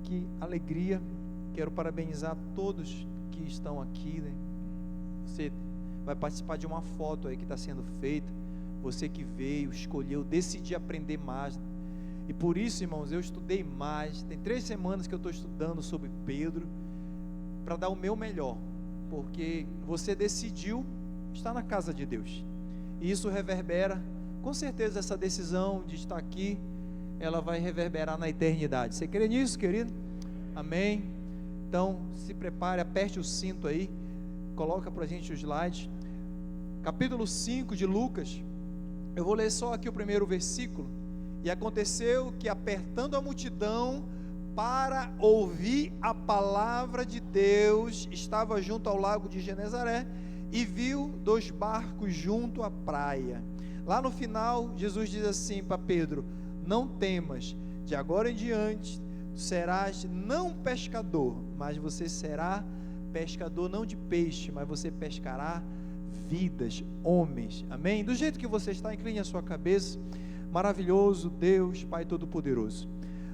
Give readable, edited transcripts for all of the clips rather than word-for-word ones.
que alegria. Quero parabenizar todos que estão aqui, né? Você vai participar de uma foto aí que está sendo feita. Você que veio, escolheu, decidiu aprender mais. E por isso, irmãos, eu estudei mais. Tem 3 semanas que eu estou estudando sobre Pedro, para dar o meu melhor, porque você decidiu estar na casa de Deus. E isso reverbera, com certeza essa decisão de estar aqui, ela vai reverberar na eternidade. Você crê nisso, querido? Amém? Então, se prepare, aperte o cinto aí, coloca para a gente o slide. Capítulo 5 de Lucas, eu vou ler só aqui o primeiro versículo. E aconteceu que, apertando a multidão para ouvir a palavra de Deus, estava junto ao lago de Genezaré, e viu 2 barcos junto à praia. Lá no final, Jesus diz assim para Pedro: não temas, de agora em diante serás não pescador, mas você será pescador não de peixe, mas você pescará vidas, homens. Amém? Do jeito que você está, incline a sua cabeça. Maravilhoso Deus, Pai Todo-Poderoso,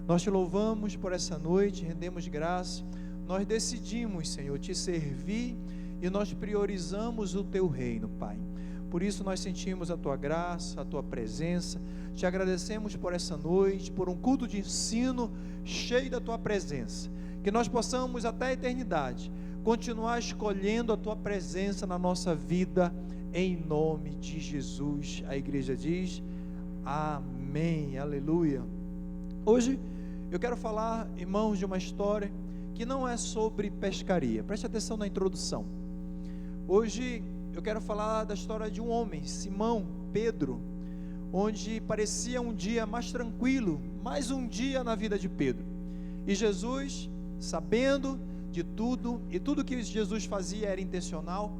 nós te louvamos por essa noite, rendemos graça. Nós decidimos, Senhor, te servir, e nós priorizamos o teu reino, Pai. Por isso nós sentimos a tua graça, a tua presença. Te agradecemos por essa noite, por um culto de ensino cheio da tua presença, que nós possamos até a eternidade continuar escolhendo a tua presença na nossa vida, em nome de Jesus. A igreja diz amém, aleluia. Hoje eu quero falar, irmãos, de uma história que não é sobre pescaria. Preste atenção na introdução. Hoje eu quero falar da história de um homem, Simão Pedro, onde parecia um dia mais tranquilo, mais um dia na vida de Pedro. E Jesus, sabendo de tudo, e tudo que Jesus fazia era intencional,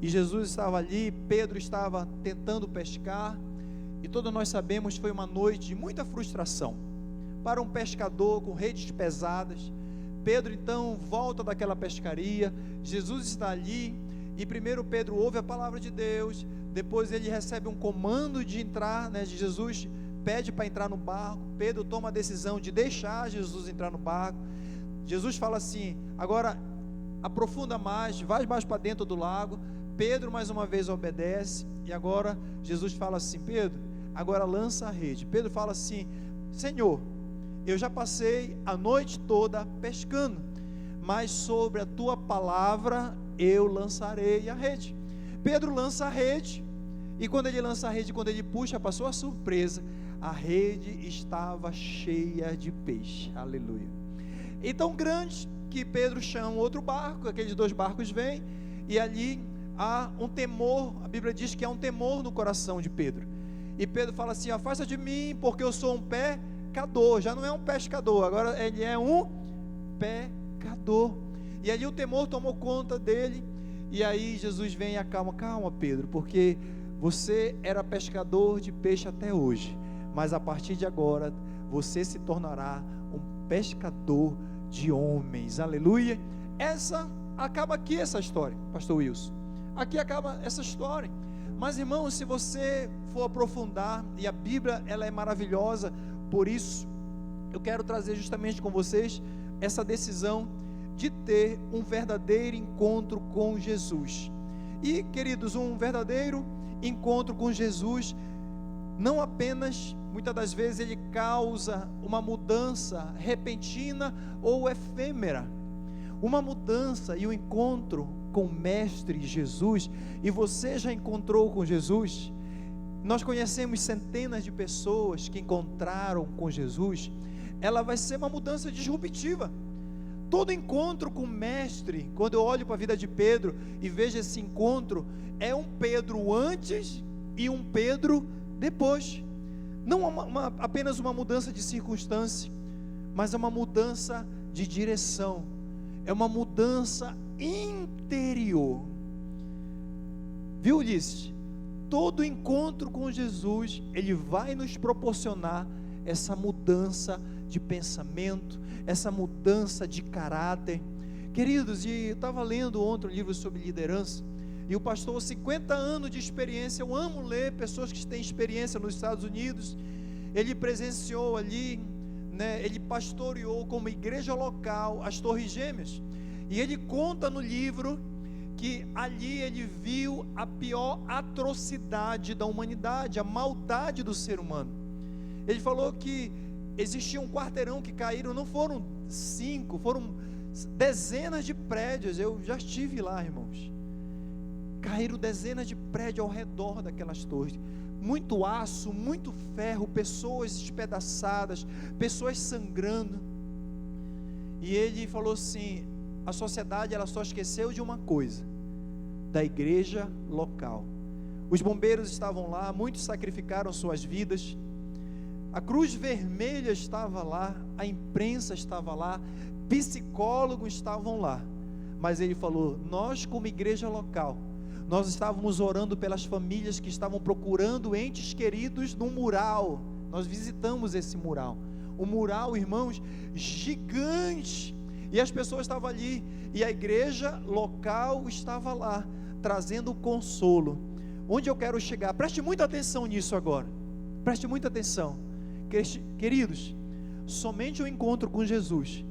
e Jesus estava ali, Pedro estava tentando pescar, e todos nós sabemos que foi uma noite de muita frustração para um pescador com redes pesadas. Pedro então volta daquela pescaria, Jesus está ali, e primeiro Pedro ouve a palavra de Deus, depois ele recebe um comando de entrar, né, de Jesus pede para entrar no barco. Pedro toma a decisão de deixar Jesus entrar no barco. Jesus fala assim: agora aprofunda mais, vai mais para dentro do lago. Pedro mais uma vez obedece, e agora Jesus fala assim: Pedro, agora lança a rede. Pedro fala assim: Senhor, eu já passei a noite toda pescando, mas sobre a tua palavra eu lançarei a rede. Pedro lança a rede, e quando ele lança a rede, quando ele puxa, para sua surpresa, a rede estava cheia de peixe. Aleluia. E tão grande que Pedro chama outro barco, aqueles 2 barcos vêm, e ali há um temor. A Bíblia diz que há um temor no coração de Pedro, e Pedro fala assim: afasta de mim, porque eu sou um pecador. Já não é um pescador, agora ele é um pecador. E ali o temor tomou conta dele, e aí Jesus vem e acalma: calma Pedro, porque você era pescador de peixe até hoje, mas a partir de agora você se tornará um pescador de homens. Aleluia. Acaba aqui essa história, pastor Wilson. Aqui acaba essa história. Mas, irmãos, se você for aprofundar, e a Bíblia ela é maravilhosa, por isso eu quero trazer justamente com vocês essa decisão de ter um verdadeiro encontro com Jesus. E, queridos, um verdadeiro encontro com Jesus não apenas, muitas das vezes, ele causa uma mudança repentina ou efêmera. Uma mudança e um encontro com o Mestre Jesus. E você já encontrou com Jesus? Nós conhecemos centenas de pessoas que encontraram com Jesus. Ela vai ser uma mudança disruptiva. Todo encontro com o Mestre, quando eu olho para a vida de Pedro e vejo esse encontro, é um Pedro antes e um Pedro depois. Não apenas uma mudança de circunstância, mas é uma mudança de direção, é uma mudança interior. Viu, Ulisses? Todo encontro com Jesus, ele vai nos proporcionar essa mudança de pensamento, essa mudança de caráter. Queridos, e eu estava lendo ontem um livro sobre liderança, e o pastor, 50 anos de experiência, eu amo ler pessoas que têm experiência nos Estados Unidos. Ele presenciou ali, né, ele pastoreou como igreja local as Torres Gêmeas, e ele conta no livro que ali ele viu a pior atrocidade da humanidade, a maldade do ser humano. Ele falou que existia um quarteirão que caíram, não foram 5, foram dezenas de prédios. Eu já estive lá, irmãos. Caíram dezenas de prédios ao redor daquelas torres, muito aço, muito ferro, pessoas despedaçadas, pessoas sangrando. E ele falou assim: a sociedade, ela só esqueceu de uma coisa, da igreja local. Os bombeiros estavam lá, muitos sacrificaram suas vidas, a Cruz Vermelha estava lá, a imprensa estava lá, psicólogos estavam lá, mas ele falou: nós como igreja local, nós estávamos orando pelas famílias que estavam procurando entes queridos no mural. Nós visitamos esse mural, um mural, irmãos, gigante, e as pessoas estavam ali, e a igreja local estava lá, trazendo consolo. Onde eu quero chegar? Preste muita atenção nisso agora, preste muita atenção, queridos. Somente o encontro com Jesus,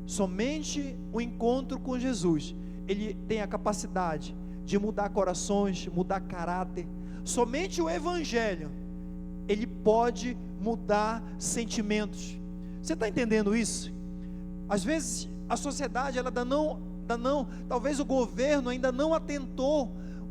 somente o encontro com Jesus, ele tem a capacidade de mudar corações, mudar caráter. Somente o Evangelho, ele pode mudar sentimentos. Você está entendendo isso? Às vezes a sociedade, ela ainda não, talvez o governo ainda não atentou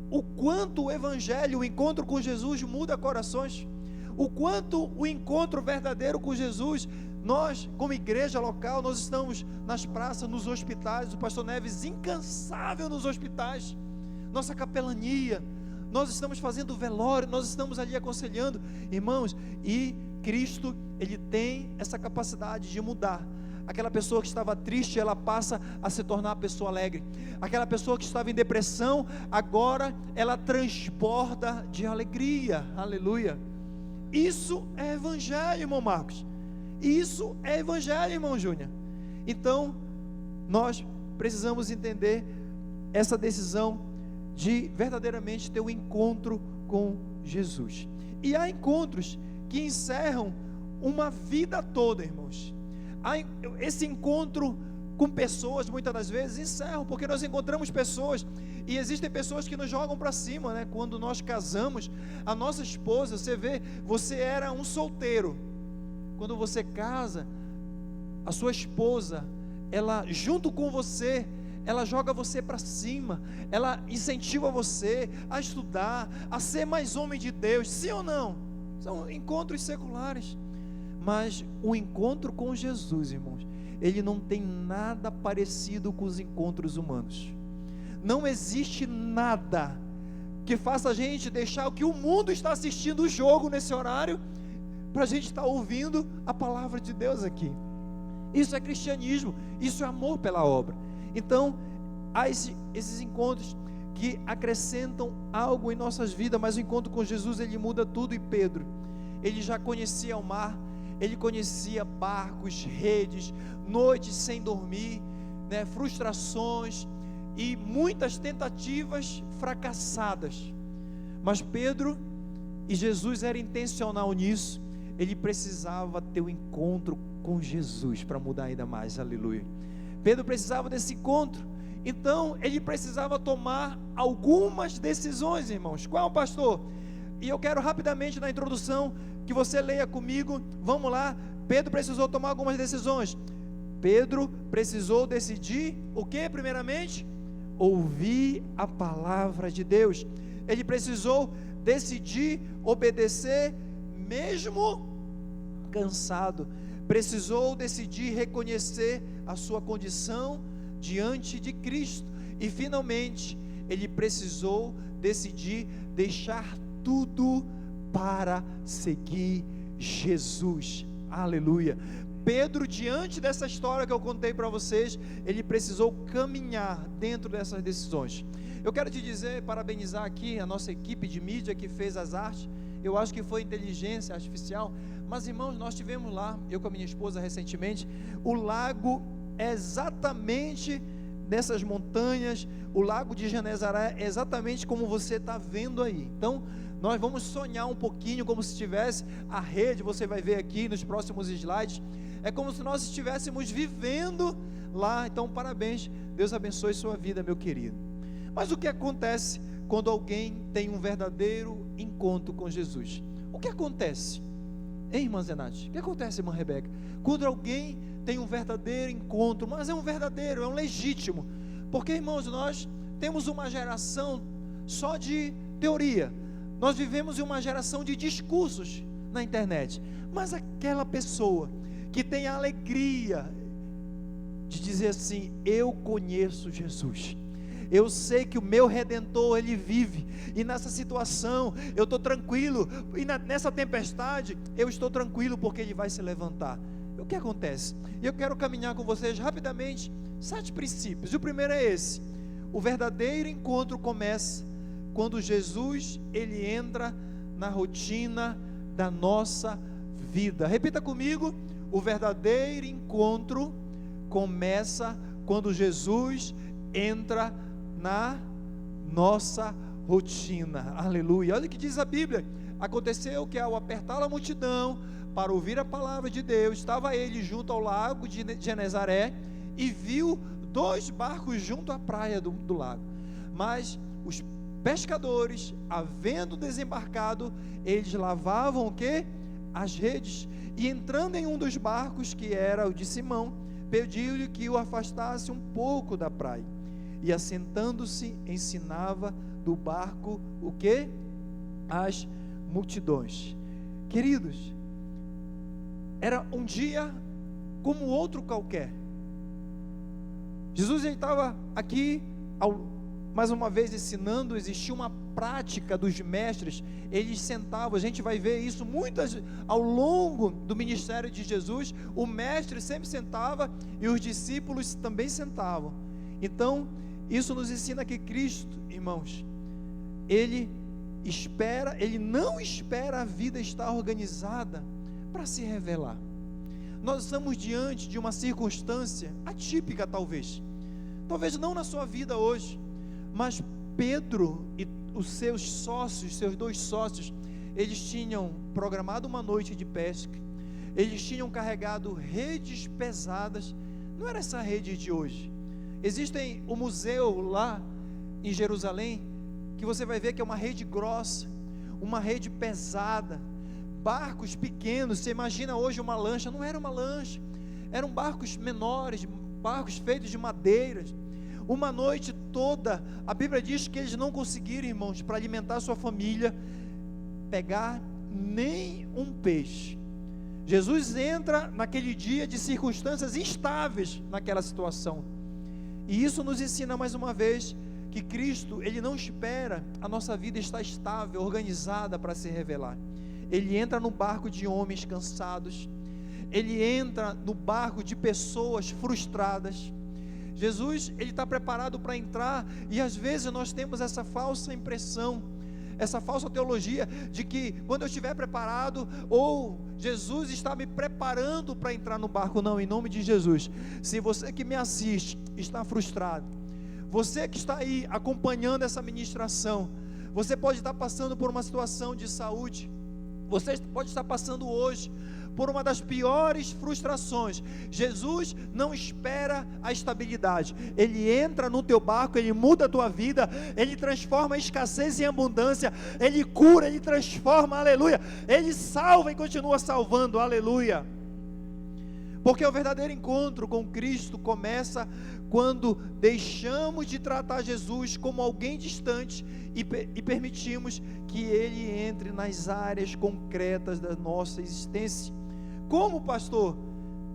o quanto o Evangelho, o encontro com Jesus muda corações, o quanto o encontro verdadeiro com Jesus. Nós, como igreja local, nós estamos nas praças, nos hospitais, o pastor Neves incansável nos hospitais, nossa capelania, nós estamos fazendo velório, nós estamos ali aconselhando, irmãos, e Cristo, ele tem essa capacidade de mudar. Aquela pessoa que estava triste, ela passa a se tornar uma pessoa alegre. Aquela pessoa que estava em depressão, agora ela transborda de alegria. Aleluia. Isso é Evangelho, irmão Marcos. Isso é Evangelho, irmão Júnior. Então, nós precisamos entender essa decisão de verdadeiramente ter um encontro com Jesus. E há encontros que encerram uma vida toda, irmãos. Esse encontro com pessoas, muitas das vezes, encerram, porque nós encontramos pessoas, e existem pessoas que nos jogam para cima, né? Quando nós casamos, a nossa esposa, você vê, você era um solteiro, quando você casa, a sua esposa, ela junto com você, ela joga você para cima, ela incentiva você a estudar, a ser mais homem de Deus, sim ou não? São encontros seculares. Mas o encontro com Jesus, irmãos, ele não tem nada parecido com os encontros humanos. Não existe nada que faça a gente deixar o que o mundo está assistindo o jogo nesse horário, para a gente estar ouvindo a palavra de Deus aqui. Isso é cristianismo, isso é amor pela obra. Então, há esses encontros que acrescentam algo em nossas vidas, mas o encontro com Jesus, ele muda tudo. E Pedro, ele já conhecia o mar, ele conhecia barcos, redes, noites sem dormir, né, frustrações e muitas tentativas fracassadas. Mas Pedro, e Jesus era intencional nisso, ele precisava ter um encontro com Jesus para mudar ainda mais. Aleluia. Pedro precisava desse encontro, então ele precisava tomar algumas decisões, irmãos. Qual, pastor? E eu quero rapidamente, na introdução, que você leia comigo. Vamos lá. Pedro precisou tomar algumas decisões. Pedro precisou decidir o que? Primeiramente, ouvir a palavra de Deus. Ele precisou decidir obedecer mesmo cansado. Precisou decidir reconhecer a sua condição diante de Cristo. E finalmente, ele precisou decidir deixar tudo para seguir Jesus. Aleluia. Pedro, diante dessa história que eu contei para vocês, ele precisou caminhar dentro dessas decisões. Eu quero te dizer, parabenizar aqui a nossa equipe de mídia que fez as artes. Eu acho que foi inteligência artificial, mas irmãos, nós tivemos lá, eu com a minha esposa recentemente, o lago é exatamente nessas montanhas, o lago de Genezaré é exatamente como você está vendo aí. Então, nós vamos sonhar um pouquinho como se tivesse a rede, você vai ver aqui nos próximos slides, É como se nós estivéssemos vivendo lá. Então, parabéns, Deus abençoe sua vida, meu querido. Mas o que acontece quando alguém tem um verdadeiro encontro com Jesus? O que acontece? Hein, irmã Zenate? O que acontece, irmã Rebeca? Quando alguém tem um verdadeiro encontro, mas é um verdadeiro, é um legítimo. Porque, irmãos, nós temos uma geração só de teoria. Nós vivemos em uma geração de discursos na internet. Mas aquela pessoa que tem a alegria de dizer assim: eu conheço Jesus, eu sei que o meu Redentor, Ele vive, e nessa situação eu estou tranquilo, e nessa tempestade eu estou tranquilo, porque Ele vai se levantar. O que acontece? Eu quero caminhar com vocês rapidamente 7 princípios, e o primeiro é esse: o verdadeiro encontro começa quando Jesus, Ele entra na rotina da nossa vida. Repita comigo: o verdadeiro encontro começa quando Jesus entra na nossa rotina. Aleluia. Olha o que diz a Bíblia: aconteceu que ao apertar a multidão para ouvir a palavra de Deus, estava ele junto ao lago de Genezaré e viu 2 barcos junto à praia do lago. Mas os pescadores, havendo desembarcado, eles lavavam o quê? As redes. E entrando em um dos barcos, que era o de Simão, pediu-lhe que o afastasse um pouco da praia. E assentando-se, ensinava do barco o quê? As multidões. Queridos, era um dia como outro qualquer. Jesus estava aqui, mais uma vez ensinando. Existia uma prática dos mestres, eles sentavam. A gente vai ver isso muitas ao longo do ministério de Jesus. O mestre sempre sentava e os discípulos também sentavam. Então, isso nos ensina que Cristo, irmãos, Ele não espera a vida estar organizada para se revelar. Nós estamos diante de uma circunstância atípica, talvez não na sua vida hoje, mas Pedro e os seus sócios, seus 2 sócios, eles tinham programado uma noite de pesca, eles tinham carregado redes pesadas. Não era essa rede de hoje. Existe um museu lá em Jerusalém, que você vai ver que é uma rede grossa, uma rede pesada, barcos pequenos. Você imagina hoje uma lancha, não era uma lancha, eram barcos menores, barcos feitos de madeiras. Uma noite toda, a Bíblia diz que eles não conseguiram, irmãos, para alimentar sua família, pegar nem um peixe. Jesus entra naquele dia de circunstâncias instáveis naquela situação, e isso nos ensina mais uma vez que Cristo, Ele não espera a nossa vida estar estável, organizada para se revelar. Ele entra no barco de homens cansados, Ele entra no barco de pessoas frustradas. Jesus, Ele está preparado para entrar, e às vezes nós temos essa falsa impressão, essa falsa teologia, de que quando eu estiver preparado, ou Jesus está me preparando para entrar no barco. Não, em nome de Jesus. Se você que me assiste está frustrado, você que está aí acompanhando essa ministração, você pode estar passando por uma situação de saúde, você pode estar passando hoje por uma das piores frustrações. Jesus não espera a estabilidade, Ele entra no teu barco, Ele muda a tua vida, Ele transforma a escassez em abundância, Ele cura, Ele transforma, aleluia, Ele salva e continua salvando, aleluia. Porque o verdadeiro encontro com Cristo começa quando deixamos de tratar Jesus como alguém distante e permitimos que Ele entre nas áreas concretas da nossa existência. Como pastor,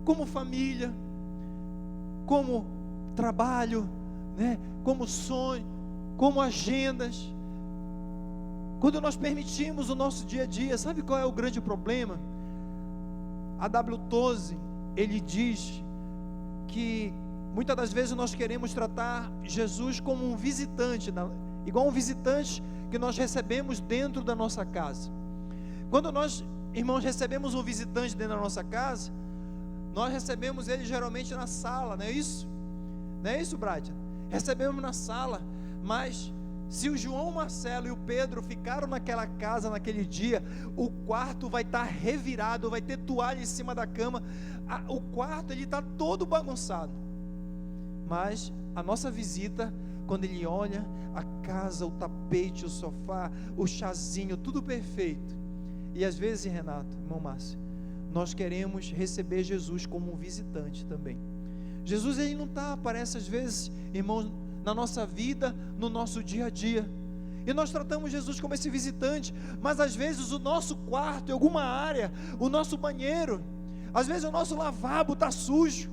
como família, como trabalho, né? Como sonho, como agendas. Quando nós permitimos o nosso dia a dia, sabe qual é o grande problema? A W. Tozer, ele diz que muitas das vezes nós queremos tratar Jesus como um visitante, igual um visitante que nós recebemos dentro da nossa casa. Quando nós, irmãos, recebemos um visitante dentro da nossa casa, nós recebemos ele geralmente na sala, não é isso? Não é isso, Brad? Recebemos na sala, mas Se o João Marcelo e o Pedro ficaram naquela casa naquele dia, o quarto vai estar revirado, vai ter toalha em cima da cama, o quarto ele está todo bagunçado. Mas a nossa visita, quando ele olha a casa, o tapete, o sofá, o chazinho, tudo perfeito. E às vezes, Renato, irmão Márcio, nós queremos receber Jesus como um visitante também. Jesus ele não aparece às vezes, irmãos, na nossa vida, no nosso dia a dia, e nós tratamos Jesus como esse visitante, mas às vezes o nosso quarto, em alguma área, o nosso banheiro, às vezes o nosso lavabo está sujo,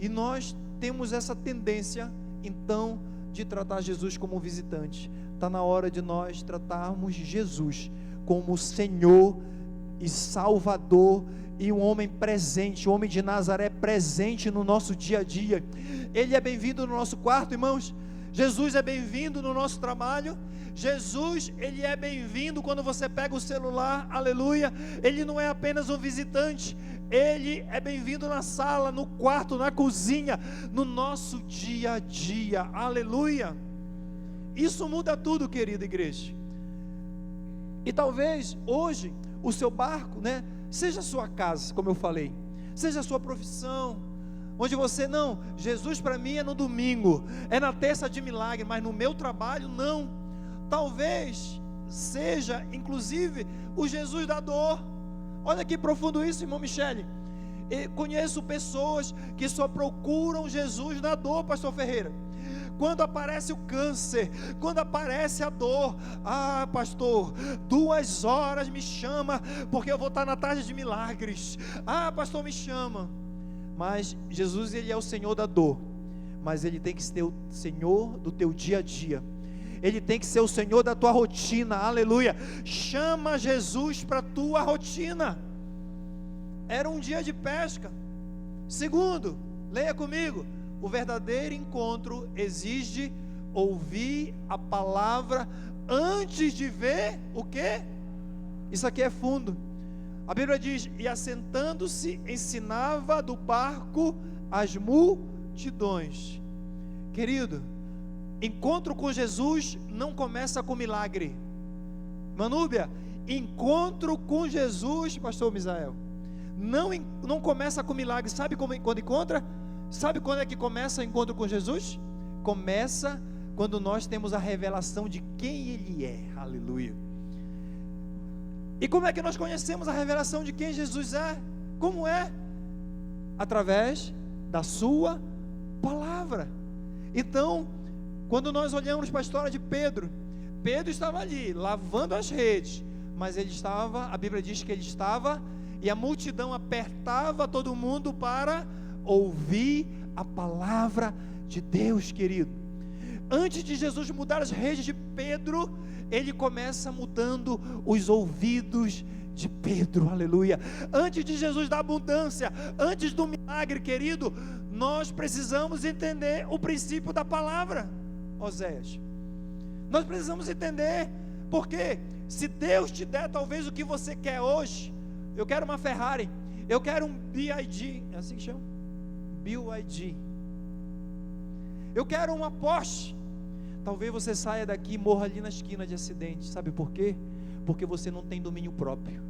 e nós temos essa tendência, então, de tratar Jesus como um visitante. Está na hora de nós tratarmos Jesus como o Senhor e Salvador, e um homem presente, o homem de Nazaré presente no nosso dia a dia. Ele é bem-vindo no nosso quarto, irmãos. Jesus é bem-vindo no nosso trabalho. Jesus, ele é bem-vindo quando você pega o celular, aleluia. Ele não é apenas um visitante, ele é bem-vindo na sala, no quarto, na cozinha, no nosso dia a dia, aleluia. Isso muda tudo, querida igreja. E talvez hoje o seu barco, né, seja a sua casa, como eu falei, seja a sua profissão, onde você, não, Jesus para mim é no domingo, é na terça de milagre, mas no meu trabalho não. Talvez seja inclusive o Jesus da dor. Olha que profundo isso, irmão Michele. Eu conheço pessoas que só procuram Jesus na dor, pastor Ferreira. Quando aparece o câncer, quando aparece a dor, pastor, 2 horas me chama, porque eu vou estar na tarde de milagres. Pastor, me chama. Mas Jesus, ele é o Senhor da dor, mas ele tem que ser o Senhor do teu dia a dia. Ele tem que ser o Senhor da tua rotina, aleluia. Chama Jesus para a tua rotina. Era um dia de pesca. Segundo, leia comigo. O verdadeiro encontro exige ouvir a palavra antes de ver o quê? Isso aqui é fundo. A Bíblia diz: e assentando-se, ensinava do barco as multidões. Querido, encontro com Jesus não começa com milagre. Manúbia, encontro com Jesus, pastor Misael, não começa com milagre. Sabe quando encontra? Sabe quando é que começa o encontro com Jesus? Começa quando nós temos a revelação de quem Ele é, aleluia. E como é que nós conhecemos a revelação de quem Jesus é? Como é? Através da sua palavra. Então, quando nós olhamos para a história de Pedro, Pedro estava ali, lavando as redes, mas ele estava, a Bíblia diz que ele estava, e a multidão apertava todo mundo para ouvir a palavra de Deus, querido. Antes de Jesus mudar as redes de Pedro, ele começa mudando os ouvidos de Pedro, aleluia. Antes de Jesus dar abundância, antes do milagre, querido, nós precisamos entender o princípio da palavra, Oséias. Nós precisamos entender, porque se Deus te der talvez o que você quer hoje, eu quero uma Ferrari, eu quero um BYD, é assim que chama? BYD. Eu quero uma Porsche. Talvez você saia daqui e morra ali na esquina de acidente. Sabe por quê? Porque você não tem domínio próprio.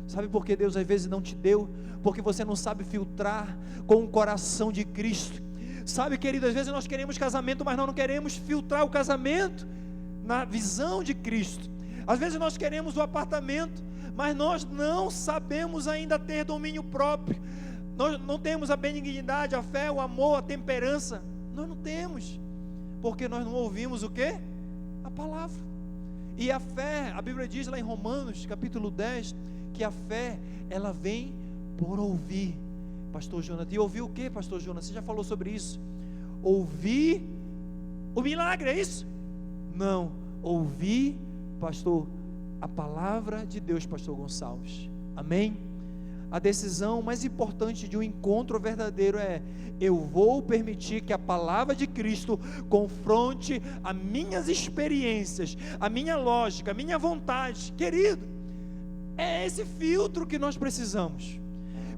Sabe por que Deus às vezes não te deu? Porque você não sabe filtrar com o coração de Cristo. Sabe, querido, às vezes nós queremos casamento, mas nós não queremos filtrar o casamento na visão de Cristo. Às vezes nós queremos o apartamento, mas nós não sabemos ainda ter domínio próprio. Nós não temos a benignidade, a fé, o amor, a temperança. Nós não temos, porque nós não ouvimos o quê? A palavra. E a fé, a Bíblia diz lá em Romanos capítulo 10, que a fé, ela vem por ouvir. Pastor Jonas, e ouvir o quê, pastor Jonas? Você já falou sobre isso? Ouvir o milagre, é isso? Não, ouvir, pastor, a palavra de Deus, pastor Gonçalves. Amém? A decisão mais importante de um encontro verdadeiro é: eu vou permitir que a palavra de Cristo confronte as minhas experiências, a minha lógica, a minha vontade. Querido, é esse filtro que nós precisamos.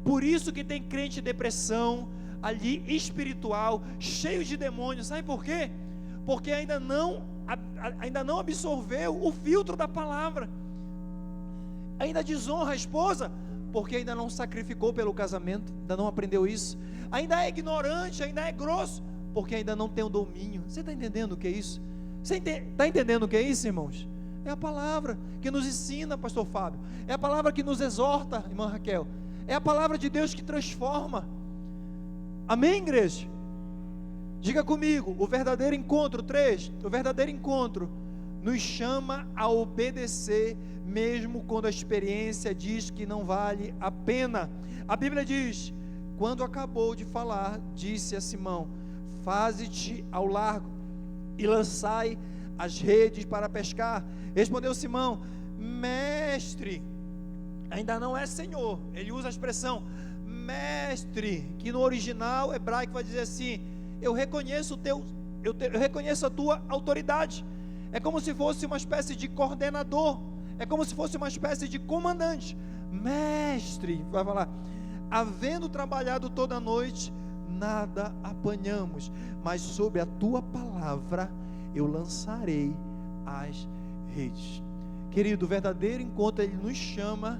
Por isso que tem crente em depressão, ali espiritual, cheio de demônios. Sabe por quê? Porque ainda não absorveu o filtro da palavra, ainda desonra a esposa, porque ainda não sacrificou pelo casamento, ainda não aprendeu isso, ainda é ignorante, ainda é grosso, porque ainda não tem o domínio. Você está entendendo o que é isso? Você está entendendo o que é isso, irmãos? É a palavra que nos ensina, pastor Fábio, é a palavra que nos exorta, irmã Raquel, é a palavra de Deus que transforma. Amém, igreja? Diga comigo, o verdadeiro encontro, 3, o verdadeiro encontro nos chama a obedecer, mesmo quando a experiência diz que não vale a pena. A Bíblia diz, quando acabou de falar, disse a Simão, faze-te ao largo e lançai as redes para pescar. Respondeu Simão, mestre, ainda não é Senhor, ele usa a expressão mestre, que no original hebraico vai dizer assim, eu reconheço eu reconheço a tua autoridade. É como se fosse uma espécie de coordenador, é como se fosse uma espécie de comandante. Mestre, vai falar, havendo trabalhado toda a noite, nada apanhamos, mas sob a tua palavra eu lançarei as redes. Querido, o verdadeiro encontro, ele nos chama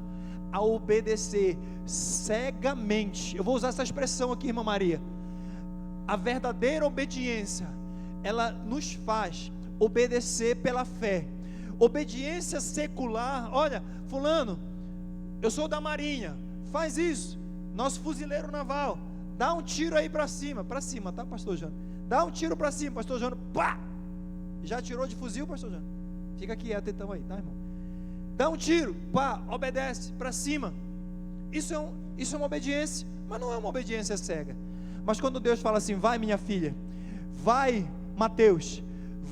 a obedecer cegamente. Eu vou usar essa expressão aqui, irmã Maria. A verdadeira obediência, ela nos faz obedecer pela fé. Obediência secular, olha, fulano, eu sou da marinha, faz isso, nosso fuzileiro naval, dá um tiro aí para cima, tá, pastor Jânio? Dá um tiro para cima, pastor Jânio, pá! Já tirou de fuzil, pastor Jânio? Fica quieto então aí, tá, irmão? Dá um tiro, pá, obedece, para cima. Isso é uma obediência, mas não é uma obediência cega. Mas quando Deus fala assim, vai minha filha, vai Mateus,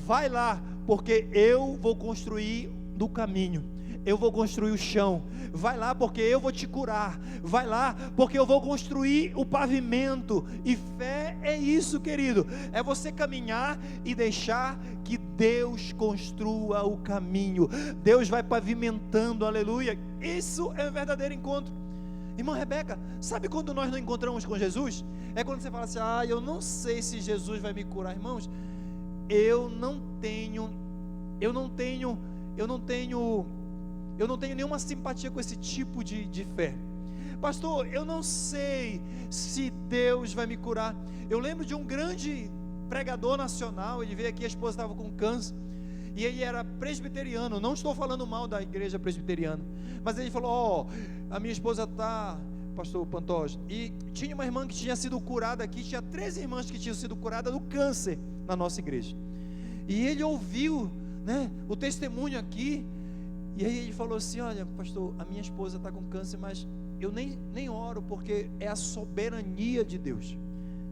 vai lá, porque eu vou construir do caminho, eu vou construir o chão, vai lá porque eu vou te curar, vai lá porque eu vou construir o pavimento. E fé é isso, querido, é você caminhar e deixar que Deus construa o caminho. Deus vai pavimentando, aleluia. Isso é o verdadeiro encontro. Irmã Rebeca, sabe quando nós não encontramos com Jesus? É quando você fala assim, eu não sei se Jesus vai me curar. Irmãos, eu não tenho nenhuma simpatia com esse tipo de fé. Pastor, eu não sei se Deus vai me curar. Eu lembro de um grande pregador nacional, ele veio aqui, a esposa estava com câncer, e ele era presbiteriano. Não estou falando mal da igreja presbiteriana, mas ele falou, a minha esposa está, pastor Pantoja, e tinha uma irmã que tinha sido curada aqui, tinha 13 irmãs que tinham sido curadas do câncer na nossa igreja, e ele ouviu, o testemunho aqui, e aí ele falou assim, olha pastor, a minha esposa está com câncer, mas eu nem oro, porque é a soberania de Deus.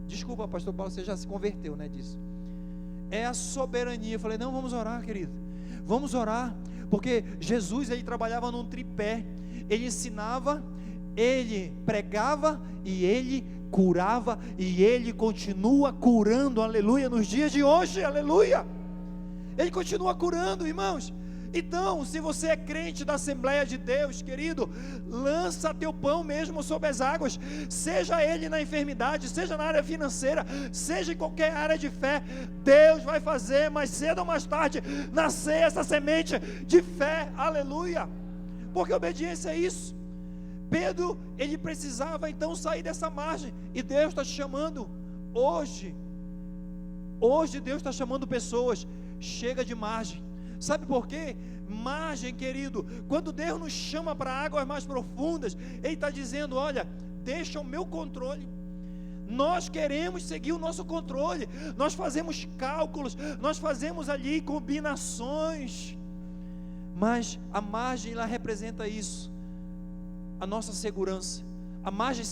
Desculpa, pastor Paulo, você já se converteu, disso. É a soberania. Eu falei, não, vamos orar, querido, vamos orar, porque Jesus, ele trabalhava num tripé, ele ensinava, ele pregava e ele curava, e ele continua curando, aleluia, nos dias de hoje, aleluia, ele continua curando, irmãos. Então, se você é crente da Assembleia de Deus, querido, lança teu pão mesmo sobre as águas, seja ele na enfermidade, seja na área financeira, seja em qualquer área de fé, Deus vai fazer mais cedo ou mais tarde nascer essa semente de fé, aleluia, porque obediência é isso. Pedro, ele precisava então sair dessa margem, e Deus está chamando hoje Deus está chamando pessoas, chega de margem. Sabe por quê? Margem, querido, quando Deus nos chama para águas mais profundas, Ele está dizendo, olha, deixa o meu controle. Nós queremos seguir o nosso controle, nós fazemos cálculos, nós fazemos ali combinações, mas a margem lá representa isso, a nossa segurança. A margem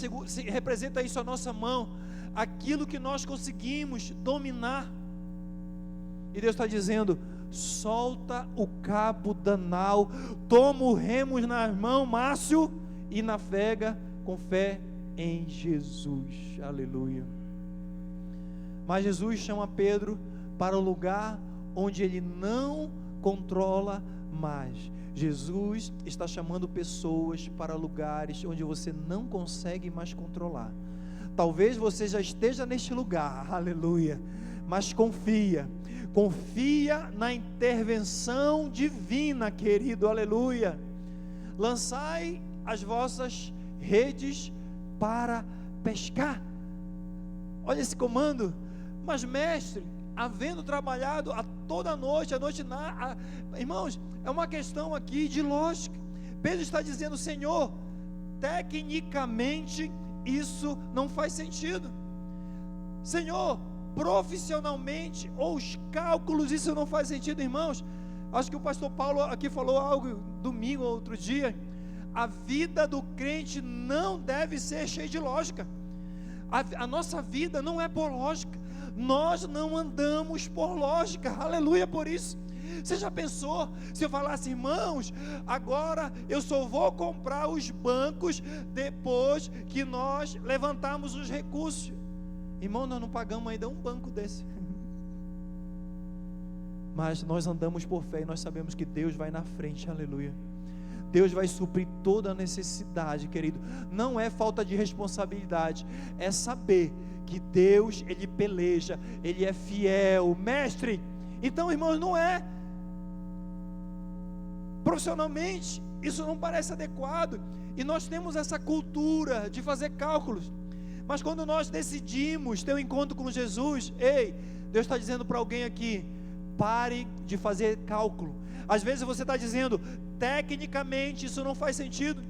representa isso, a nossa mão, aquilo que nós conseguimos dominar. E Deus está dizendo, solta o cabo da nau, toma o remos nas mãos, Márcio, e navega com fé em Jesus, aleluia. Mas Jesus chama Pedro para o lugar onde ele não controla mais. Jesus está chamando pessoas para lugares onde você não consegue mais controlar. Talvez você já esteja neste lugar, aleluia, mas confia Confia na intervenção divina, querido, aleluia. Lançai as vossas redes para pescar. Olha esse comando. Mas mestre, havendo trabalhado toda a noite, irmãos, é uma questão aqui de lógica. Pedro está dizendo: Senhor, tecnicamente isso não faz sentido. Senhor, profissionalmente, ou os cálculos, isso não faz sentido, irmãos. Acho que o pastor Paulo aqui falou algo domingo ou outro dia. A vida do crente não deve ser cheia de lógica. A nossa vida não é por lógica. Nós não andamos por lógica, aleluia por isso. Você já pensou, se eu falasse: irmãos, agora eu só vou comprar os bancos depois que nós levantarmos os recursos? Irmão, nós não pagamos ainda um banco desse. Mas nós andamos por fé e nós sabemos que Deus vai na frente, aleluia. Deus vai suprir toda a necessidade, querido. Não é falta de responsabilidade, é saber que Deus, Ele peleja, Ele é fiel, mestre. Então, irmãos, não é profissionalmente, isso não parece adequado, e nós temos essa cultura de fazer cálculos, mas quando nós decidimos ter um encontro com Jesus, ei, Deus está dizendo para alguém aqui: pare de fazer cálculo. Às vezes você está dizendo: tecnicamente isso não faz sentido.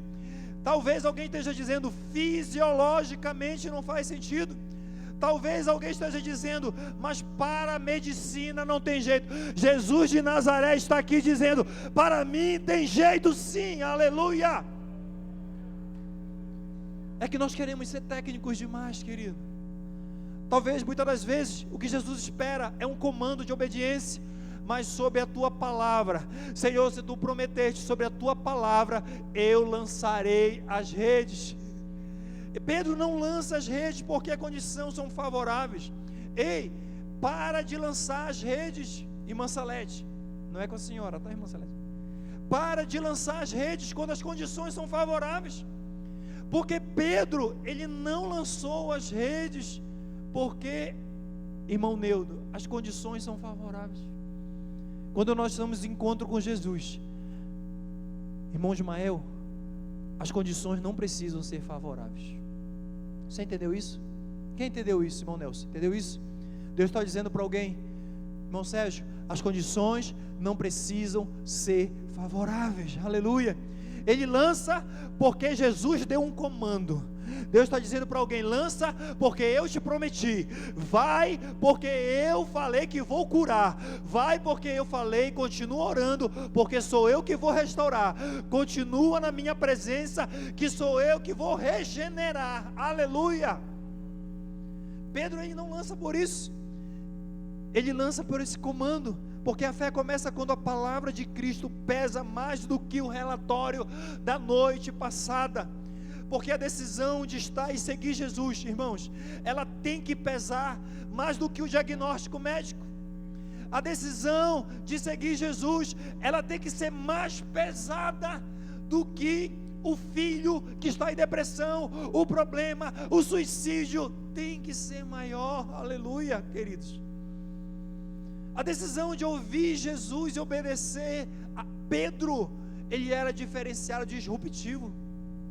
Talvez alguém esteja dizendo: fisiologicamente não faz sentido. Talvez alguém esteja dizendo: mas para a medicina não tem jeito. Jesus de Nazaré está aqui dizendo: para mim tem jeito sim, aleluia. É que nós queremos ser técnicos demais, querido. Talvez muitas das vezes o que Jesus espera é um comando de obediência, mas sobre a tua palavra. Senhor, se tu prometeste, sobre a tua palavra eu lançarei as redes. Pedro não lança as redes porque a condição são favoráveis. Ei, para de lançar as redes, irmã Salete. Não é com a senhora, tá, irmã Salete? Para de lançar as redes quando as condições são favoráveis. Porque Pedro, ele não lançou as redes porque, irmão Neudo, as condições são favoráveis. Quando nós estamos em encontro com Jesus, irmão Ismael, as condições não precisam ser favoráveis. Você entendeu isso? Quem entendeu isso, irmão Nelson? Entendeu isso? Deus está dizendo para alguém: irmão Sérgio, as condições não precisam ser favoráveis, aleluia. Ele lança porque Jesus deu um comando. Deus está dizendo para alguém: lança porque eu te prometi. Vai porque eu falei que vou curar. Vai porque eu falei, continua orando, porque sou eu que vou restaurar. Continua na minha presença, que sou eu que vou regenerar, aleluia. Pedro, ele não lança por isso, ele lança por esse comando, porque a fé começa quando a palavra de Cristo pesa mais do que o relatório da noite passada. Porque a decisão de estar e seguir Jesus, irmãos, ela tem que pesar mais do que o diagnóstico médico. A decisão de seguir Jesus, ela tem que ser mais pesada do que o filho que está em depressão, o problema, o suicídio, tem que ser maior, aleluia, queridos. A decisão de ouvir Jesus e obedecer a Pedro, ele era diferenciado, disruptivo,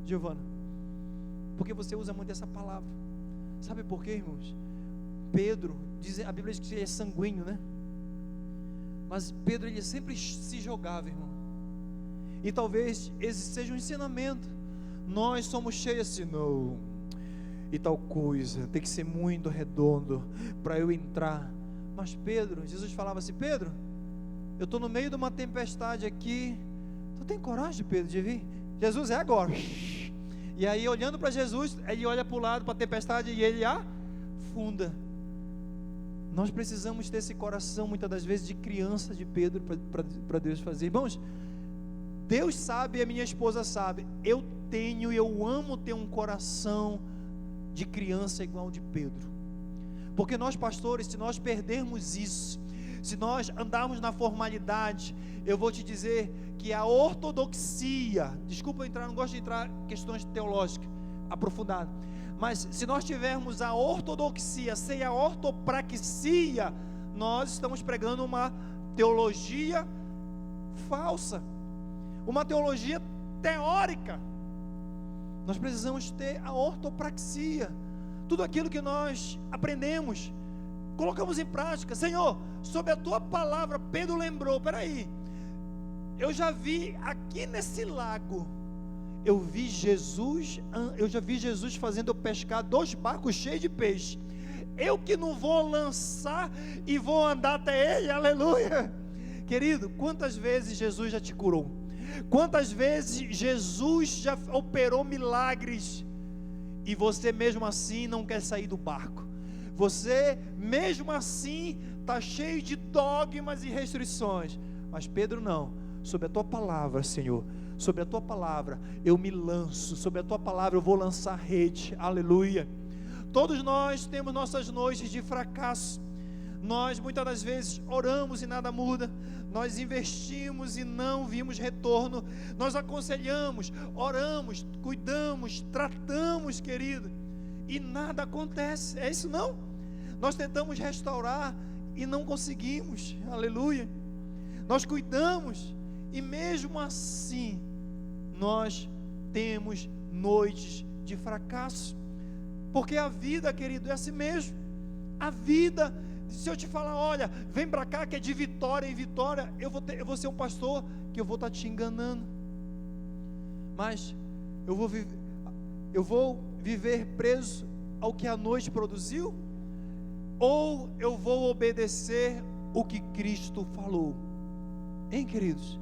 Giovana. Porque você usa muito essa palavra. Sabe por quê, irmãos? Pedro, a Bíblia diz que ele é sanguíneo, né? Mas Pedro, ele sempre se jogava, irmão. E talvez esse seja um ensinamento. Nós somos cheios assim, não, e tal coisa, tem que ser muito redondo para eu entrar. Mas Pedro, Jesus falava assim: Pedro, eu estou no meio de uma tempestade aqui, tu tem coragem, Pedro, de vir? Jesus, é agora. E aí, olhando para Jesus, ele olha para o lado, para a tempestade, e ele afunda. Nós precisamos ter esse coração, muitas das vezes, de criança de Pedro, para Deus fazer. Irmãos, Deus sabe, e a minha esposa sabe, eu tenho e eu amo ter um coração de criança igual de Pedro. Porque nós, pastores, se nós perdermos isso, se nós andarmos na formalidade, eu vou te dizer que a ortodoxia, desculpa eu entrar, não gosto de entrar em questões teológicas aprofundadas, mas se nós tivermos a ortodoxia sem a ortopraxia, nós estamos pregando uma teologia falsa, uma teologia teórica. Nós precisamos ter a ortopraxia, tudo aquilo que nós aprendemos, colocamos em prática. Senhor, sobre a tua palavra, Pedro lembrou, peraí, eu já vi aqui nesse lago, eu já vi Jesus fazendo eu pescar 2 barcos cheios de peixe, eu que não vou lançar e vou andar até ele, aleluia. Querido, quantas vezes Jesus já te curou? Quantas vezes Jesus já operou milagres e você mesmo assim não quer sair do barco? Você mesmo assim está cheio de dogmas e restrições. Mas Pedro não. Sobre a tua palavra, Senhor, sobre a tua palavra eu me lanço, sobre a tua palavra eu vou lançar rede, aleluia. Todos nós temos nossas noites de fracasso. Nós muitas das vezes oramos e nada muda, nós investimos e não vimos retorno, nós aconselhamos, oramos, cuidamos, tratamos, querido, e nada acontece. É isso não? Nós tentamos restaurar e não conseguimos, aleluia. Nós cuidamos e mesmo assim nós temos noites de fracasso, porque a vida, querido, é assim mesmo. A vida, se eu te falar, olha, vem para cá que é de vitória em vitória, eu vou ser um pastor que eu vou estar te enganando, mas eu vou viver preso ao que a noite produziu, ou eu vou obedecer o que Cristo falou, hein, queridos?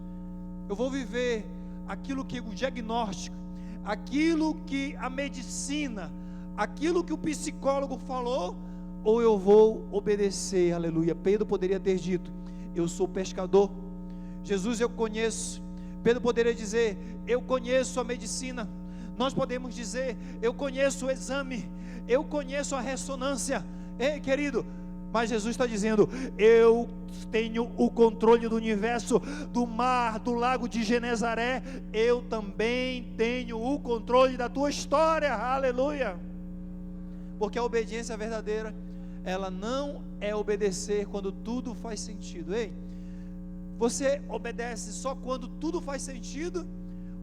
Eu vou viver aquilo que o diagnóstico, aquilo que a medicina, aquilo que o psicólogo falou, ou eu vou obedecer, aleluia. Pedro poderia ter dito, eu sou pescador. Jesus eu conheço. Pedro poderia dizer, eu conheço a medicina. Nós podemos dizer, eu conheço o exame, eu conheço a ressonância. Ei, querido, mas Jesus está dizendo, eu tenho o controle do universo, do mar, do lago de Genezaré, eu também tenho o controle da tua história, aleluia. Porque a obediência verdadeira, ela não é obedecer quando tudo faz sentido. Ei, você obedece só quando tudo faz sentido,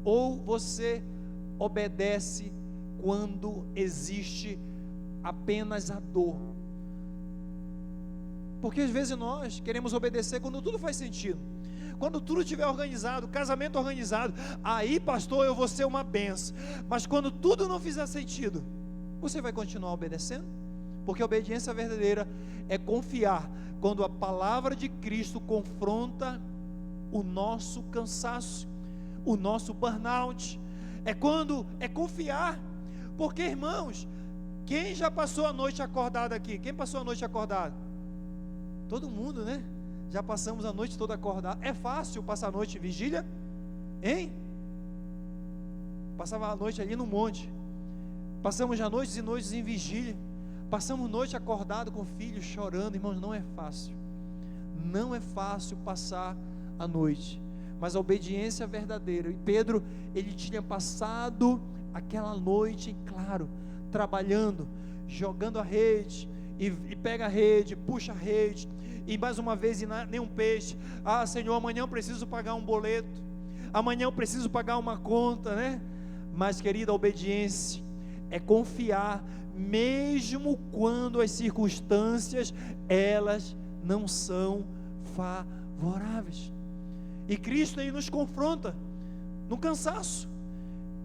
ou você obedece quando existe apenas a dor? Porque às vezes nós queremos obedecer quando tudo faz sentido, quando tudo estiver organizado, casamento organizado, aí pastor eu vou ser uma benção. Mas quando tudo não fizer sentido, você vai continuar obedecendo? Porque a obediência verdadeira é confiar quando a palavra de Cristo confronta o nosso cansaço, o nosso burnout. É confiar. Porque, irmãos, quem já passou a noite acordado aqui? Quem passou a noite acordado? Todo mundo, né? Já passamos a noite toda acordado. É fácil passar a noite em vigília? Hein? Passava a noite ali no monte. Passamos já noites e noites em vigília. Passamos noite acordado com filhos chorando. Irmãos, não é fácil. Não é fácil passar a noite. Mas a obediência verdadeira. E Pedro, ele tinha passado aquela noite, claro, trabalhando, jogando a rede, e pega a rede, puxa a rede, e mais uma vez nenhum peixe. Ah, Senhor, amanhã eu preciso pagar um boleto, amanhã eu preciso pagar uma conta, né? Mas, querida, a obediência é confiar, mesmo quando as circunstâncias, elas não são favoráveis. E Cristo aí nos confronta no cansaço.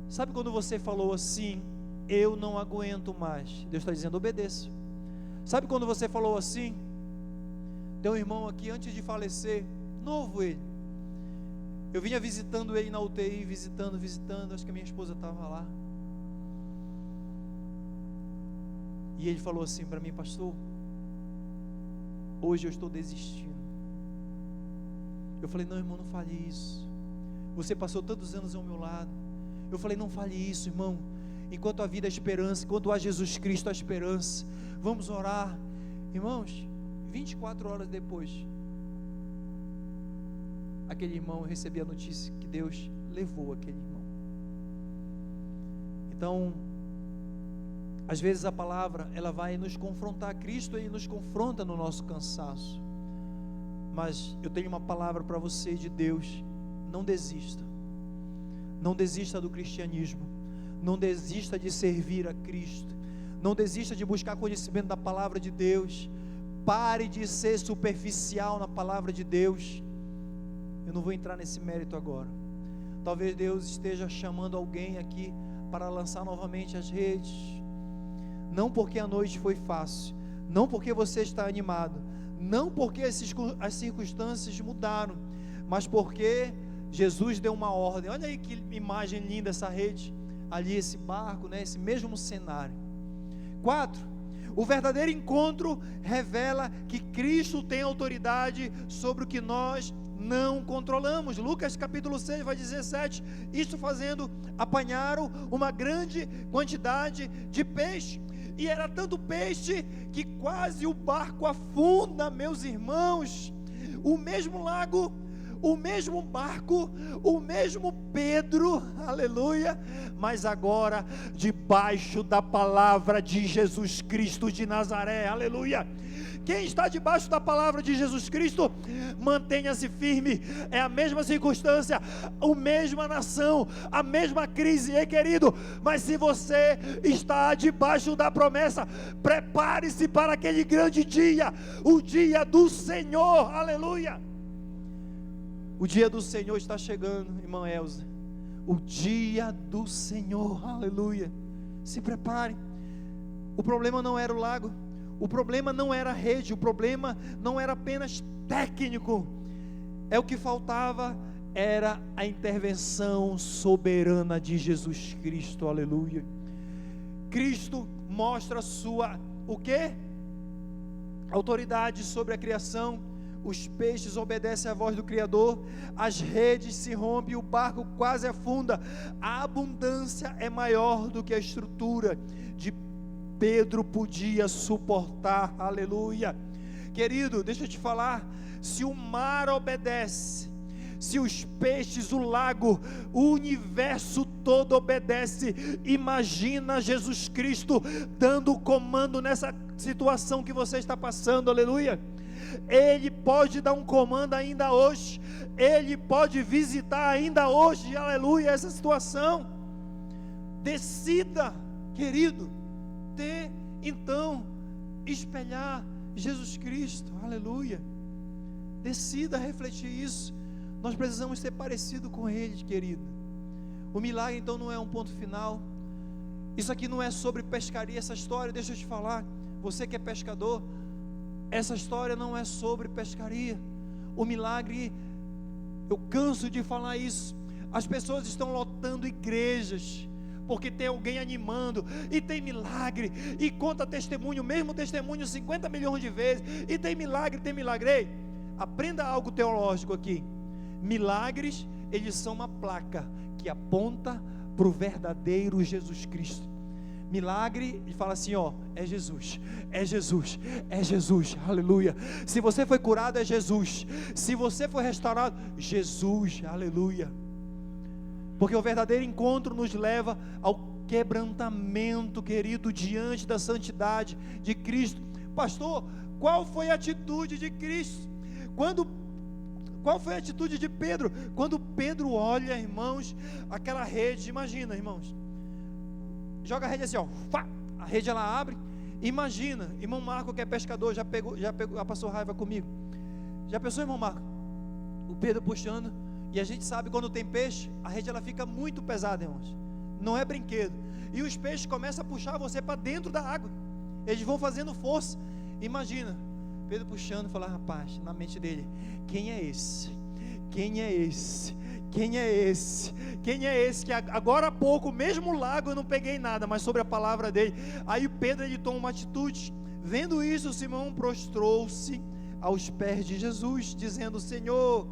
Sabe quando você falou assim, eu não aguento mais? Deus está dizendo, obedeça. Sabe quando você falou assim? Tem um irmão aqui, antes de falecer, novo ele, eu vinha visitando ele na UTI, visitando, acho que a minha esposa estava lá, e ele falou assim para mim, pastor, hoje eu estou desistindo. Eu falei, não, irmão, não fale isso, você passou tantos anos ao meu lado. Eu falei, não fale isso, irmão, enquanto a vida é esperança, enquanto há Jesus Cristo a esperança, vamos orar. Irmãos, 24 horas depois, aquele irmão, eu recebi a notícia que Deus levou aquele irmão. Então, às vezes a palavra, ela vai nos confrontar. Cristo, ele nos confronta no nosso cansaço. Mas eu tenho uma palavra para você de Deus: não desista. Não desista do cristianismo. Não desista de servir a Cristo. Não desista de buscar conhecimento da palavra de Deus. Pare de ser superficial na palavra de Deus. Eu não vou entrar nesse mérito agora. Talvez Deus esteja chamando alguém aqui para lançar novamente as redes. Não porque a noite foi fácil, não porque você está animado, não porque as circunstâncias mudaram, mas porque Jesus deu uma ordem. Olha aí que imagem linda essa rede, ali esse barco, né? Esse mesmo cenário. 4, o verdadeiro encontro revela que Cristo tem autoridade sobre o que nós não controlamos. Lucas capítulo 6 vai dizer 7, isso fazendo, apanharam uma grande quantidade de peixe, e era tanto peixe que quase o barco afunda, meus irmãos. O mesmo lago, o mesmo barco, o mesmo Pedro, aleluia, mas agora debaixo da palavra de Jesus Cristo de Nazaré, aleluia. Quem está debaixo da palavra de Jesus Cristo, mantenha-se firme. É a mesma circunstância, a mesma nação, a mesma crise, ei querido, mas se você está debaixo da promessa, prepare-se para aquele grande dia, o dia do Senhor, aleluia. O dia do Senhor está chegando, irmã Elza. O dia do Senhor, aleluia. Se prepare. O problema não era o lago, o problema não era a rede, o problema não era apenas técnico. O que faltava era a intervenção soberana de Jesus Cristo, aleluia. Cristo mostra sua, o quê? Autoridade sobre a criação. Os peixes obedecem à voz do Criador, as redes se rompem, o barco quase afunda. A abundância é maior do que a estrutura de Pedro podia suportar, aleluia. Querido, deixa eu te falar, se o mar obedece, se os peixes, o lago, o universo todo obedece, imagina Jesus Cristo dando o comando nessa situação que você está passando, aleluia. Ele pode dar um comando ainda hoje, Ele pode visitar ainda hoje, aleluia, essa situação. Decida, querido, então espelhar Jesus Cristo, aleluia. Decida refletir isso. Nós precisamos ser parecido com Ele, querido. O milagre então não é um ponto final. Isso aqui não é sobre pescaria, essa história, deixa eu te falar, você que é pescador, essa história não é sobre pescaria. O milagre, eu canso de falar isso, as pessoas estão lotando igrejas, porque tem alguém animando, e tem milagre, e conta testemunho, mesmo testemunho 50 milhões de vezes, e tem milagre, Ei, aprenda algo teológico aqui. Milagres, eles são uma placa que aponta para o verdadeiro Jesus Cristo. Milagre, ele fala assim, ó, é Jesus, aleluia. Se você foi curado, é Jesus. Se você foi restaurado, Jesus, aleluia. Porque o verdadeiro encontro nos leva ao quebrantamento, querido, diante da santidade de Cristo. Pastor, qual foi a atitude de Cristo? Qual foi a atitude de Pedro? Quando Pedro olha, irmãos, aquela rede, imagina, irmãos, joga a rede assim, ó, a rede ela abre. Imagina, irmão Marco que é pescador, já passou raiva comigo. Já pensou, irmão Marco? O Pedro puxando, e a gente sabe quando tem peixe, a rede ela fica muito pesada, irmãos. Não é brinquedo. E os peixes começam a puxar você para dentro da água. Eles vão fazendo força. Imagina, Pedro puxando e falar, rapaz, na mente dele, quem é esse? Quem é esse? Quem é esse? Quem é esse que agora há pouco, mesmo o lago eu não peguei nada, mas sobre a palavra dele. Aí Pedro ele toma uma atitude. Vendo isso, Simão prostrou-se aos pés de Jesus, dizendo, Senhor,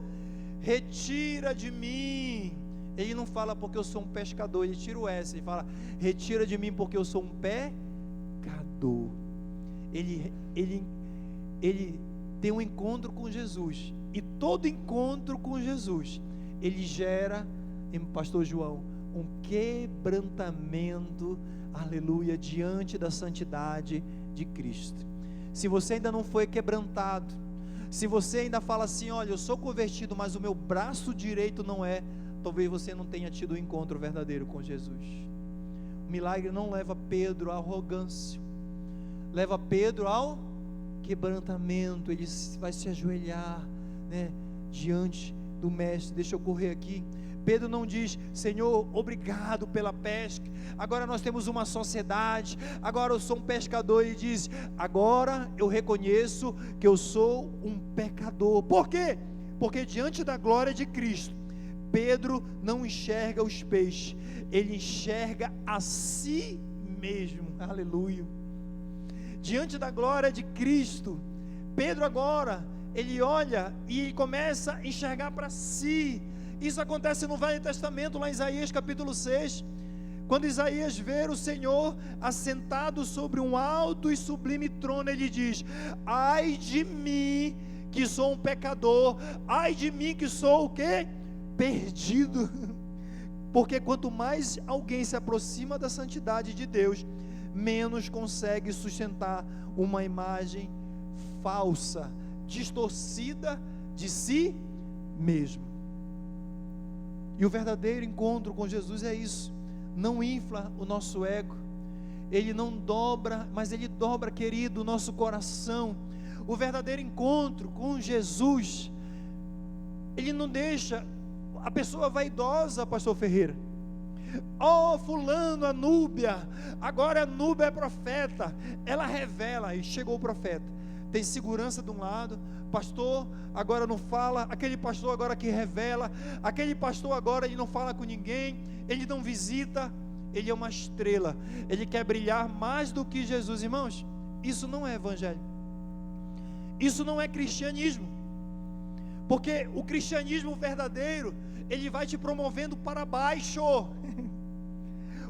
retira de mim. Ele não fala porque eu sou um pescador, ele tira o S, ele fala, retira de mim porque eu sou um pecador. Ele tem um encontro com Jesus, e todo encontro com Jesus, ele gera, pastor João, um quebrantamento, aleluia, diante da santidade de Cristo. Se você ainda não foi quebrantado, Se você ainda fala assim, olha, eu sou convertido, mas o meu braço direito não é, talvez você não tenha tido um encontro verdadeiro com Jesus. O milagre não leva Pedro à arrogância, leva Pedro ao quebrantamento. Ele vai se ajoelhar, né, diante do mestre. Deixa eu correr aqui. Pedro não diz, Senhor, obrigado pela pesca, agora nós temos uma sociedade, agora eu sou um pescador. Ele diz, agora eu reconheço que eu sou um pecador. Por quê? Porque diante da glória de Cristo, Pedro não enxerga os peixes, ele enxerga a si mesmo. Aleluia. Diante da glória de Cristo, Pedro agora, ele olha e começa a enxergar para si. Isso acontece no Velho Testamento, lá em Isaías capítulo 6, quando Isaías vê o Senhor assentado sobre um alto e sublime trono, ele diz, ai de mim que sou um pecador, ai de mim que sou o quê? Perdido. Porque quanto mais alguém se aproxima da santidade de Deus, menos consegue sustentar uma imagem falsa, distorcida de si mesmo. E o verdadeiro encontro com Jesus é isso, não infla o nosso ego, ele não dobra, mas ele dobra, querido, o nosso coração. O verdadeiro encontro com Jesus, ele não deixa a pessoa vaidosa, pastor Ferreira, fulano, a Núbia, agora a Núbia é profeta, ela revela, e chegou o profeta, tem segurança de um lado, pastor agora não fala, aquele pastor agora que revela, aquele pastor agora ele não fala com ninguém, ele não visita, ele é uma estrela, ele quer brilhar mais do que Jesus. Irmãos, isso não é evangelho, isso não é cristianismo, porque o cristianismo verdadeiro, ele vai te promovendo para baixo,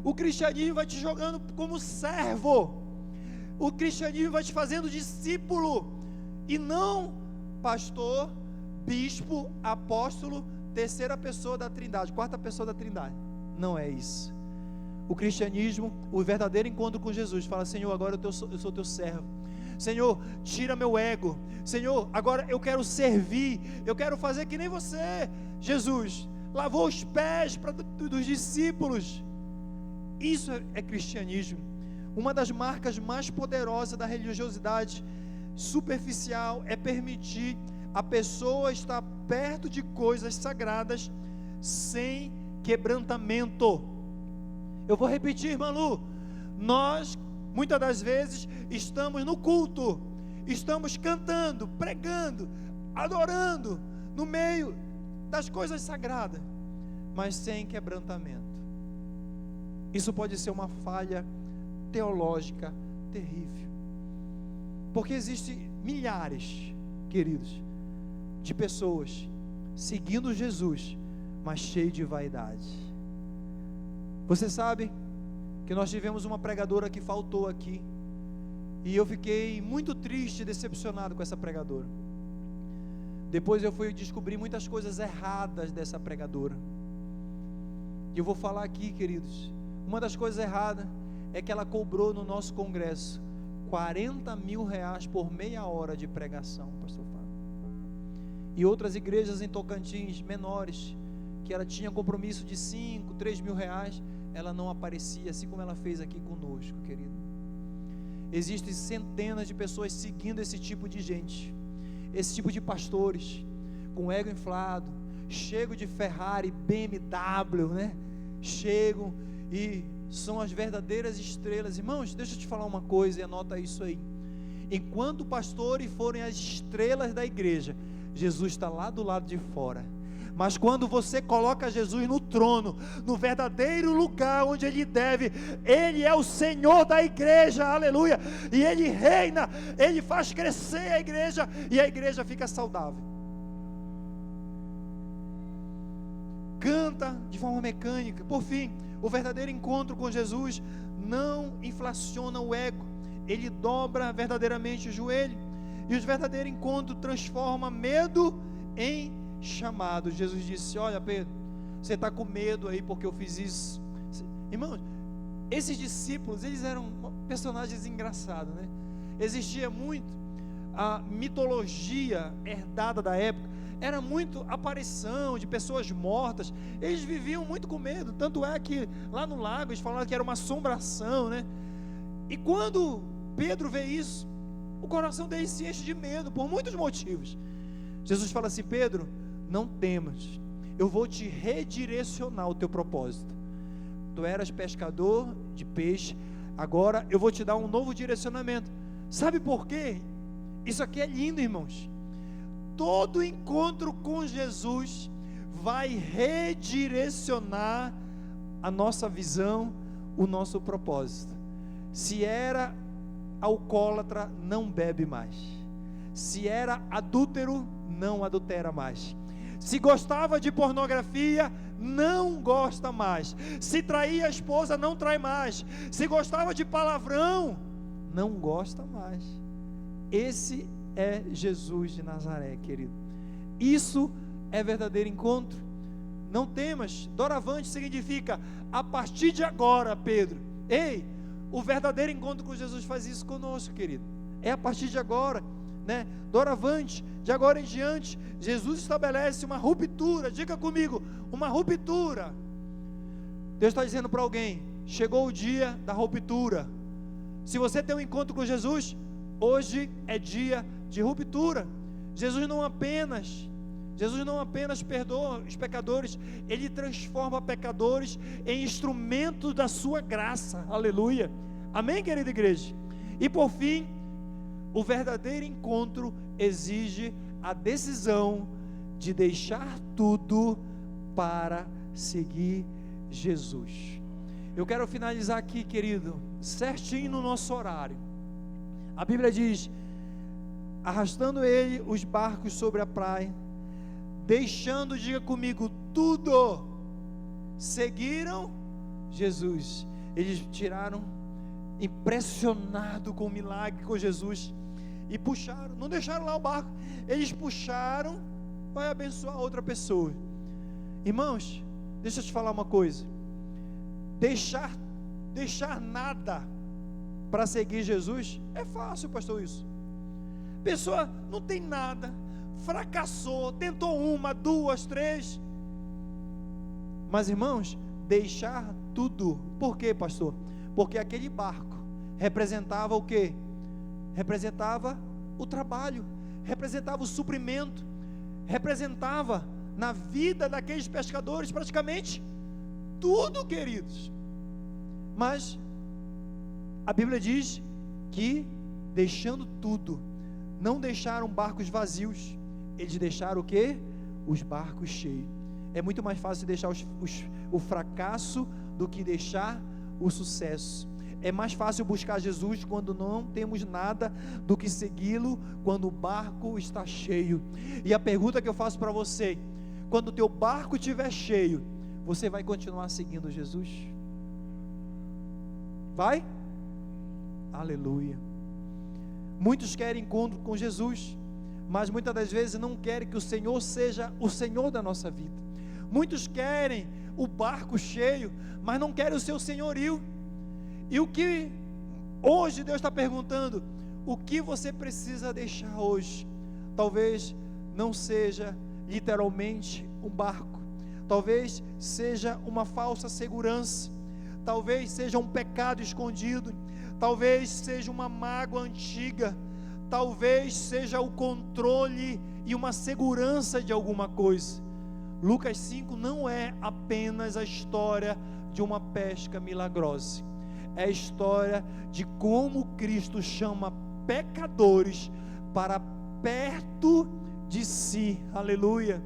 o cristianismo vai te jogando como servo, o cristianismo vai te fazendo discípulo, e não pastor, bispo, apóstolo, terceira pessoa da Trindade, quarta pessoa da Trindade. Não é isso. O cristianismo, o verdadeiro encontro com Jesus, fala, Senhor, agora eu sou teu servo, Senhor, tira meu ego, Senhor, agora eu quero servir, eu quero fazer que nem você, Jesus, lavou os pés dos discípulos. Isso é cristianismo. Uma das marcas mais poderosas da religiosidade superficial é permitir a pessoa estar perto de coisas sagradas sem quebrantamento. Eu vou repetir, Manu, nós muitas das vezes estamos no culto, estamos cantando, pregando, adorando no meio das coisas sagradas, mas sem quebrantamento. Isso pode ser uma falha teológica terrível. Porque existem milhares, queridos, de pessoas seguindo Jesus, mas cheio de vaidade. Você sabe que nós tivemos uma pregadora que faltou aqui, e eu fiquei muito triste e decepcionado com essa pregadora. Depois eu fui descobrir muitas coisas erradas dessa pregadora, e eu vou falar aqui, queridos. Uma das coisas erradas é que ela cobrou no nosso congresso R$40 mil por meia hora de pregação, pastor Fábio. E outras igrejas em Tocantins, menores, que ela tinha compromisso de 5, 3 mil reais, ela não aparecia, assim como ela fez aqui conosco, querido. Existem centenas de pessoas seguindo esse tipo de gente, esse tipo de pastores, com ego inflado, chegam de Ferrari, BMW, né? Chegam e são as verdadeiras estrelas. Irmãos, deixa eu te falar uma coisa e anota isso aí. Enquanto pastores forem as estrelas da igreja, Jesus está lá do lado de fora. Mas quando você coloca Jesus no trono, no verdadeiro lugar onde Ele deve, Ele é o Senhor da igreja, aleluia, e Ele reina, Ele faz crescer a igreja, e a igreja fica saudável. Canta de forma mecânica. Por fim, o verdadeiro encontro com Jesus não inflaciona o ego, ele dobra verdadeiramente o joelho, e o verdadeiro encontro transforma medo em chamado. Jesus disse: olha, Pedro, você está com medo aí porque eu fiz isso. Irmãos, esses discípulos, eles eram personagens engraçados, né? Existia muito a mitologia herdada da época era muito aparição de pessoas mortas. Eles viviam muito com medo, tanto é que lá no lago eles falaram que era uma assombração, né? E quando Pedro vê isso, o coração dele se enche de medo, por muitos motivos. Jesus fala assim: Pedro, não temas, eu vou te redirecionar o teu propósito. Tu eras pescador de peixe, agora eu vou te dar um novo direcionamento. Sabe por quê? Isso aqui é lindo, irmãos. Todo encontro com Jesus vai redirecionar a nossa visão, o nosso propósito. Se era alcoólatra, não bebe mais. Se era adúltero, não adultera mais. Se gostava de pornografia, não gosta mais. Se traía a esposa, não trai mais. Se gostava de palavrão, não gosta mais. Esse é Jesus de Nazaré, querido. Isso é verdadeiro encontro. Não temas. Doravante significa a partir de agora, Pedro. Ei, o verdadeiro encontro com Jesus faz isso conosco, querido. É a partir de agora, né? Doravante, de agora em diante, Jesus estabelece uma ruptura. Diga comigo, uma ruptura. Deus está dizendo para alguém: chegou o dia da ruptura. Se você tem um encontro com Jesus, hoje é dia de ruptura. Jesus não apenas perdoa os pecadores, Ele transforma pecadores em instrumentos da sua graça. Aleluia, amém, querida igreja? E por fim, o verdadeiro encontro exige a decisão de deixar tudo para seguir Jesus. Eu quero finalizar aqui, querido, certinho no nosso horário. A Bíblia diz: arrastando ele os barcos sobre a praia, deixando, diga comigo, tudo, seguiram Jesus. Eles tiraram, impressionado com o milagre, com Jesus, e puxaram, não deixaram lá o barco, eles puxaram, vai abençoar outra pessoa. Irmãos, deixa eu te falar uma coisa: deixar nada para seguir Jesus é fácil, pastor. Isso, pessoa não tem nada, fracassou, tentou uma, duas, três, mas irmãos, deixar tudo. Por quê, pastor? Porque aquele barco representava o quê? Representava o trabalho, representava o suprimento, representava na vida daqueles pescadores praticamente tudo, queridos. Mas a Bíblia diz que, deixando tudo, não deixaram barcos vazios, eles deixaram o quê? Os barcos cheios. É muito mais fácil deixar o fracasso do que deixar o sucesso. É mais fácil buscar Jesus quando não temos nada do que segui-lo quando o barco está cheio. E a pergunta que eu faço para você: quando o teu barco estiver cheio, você vai continuar seguindo Jesus? Vai? Aleluia. Muitos querem encontro com Jesus, mas muitas das vezes não querem que o Senhor seja o Senhor da nossa vida. Muitos querem o barco cheio, mas não querem o seu senhorio. E o que hoje Deus está perguntando: o que você precisa deixar hoje? Talvez não seja literalmente um barco, talvez seja uma falsa segurança, talvez seja um pecado escondido, talvez seja uma mágoa antiga, talvez seja o controle e uma segurança de alguma coisa. Lucas 5 não é apenas a história de uma pesca milagrosa, é a história de como Cristo chama pecadores para perto de si. Aleluia.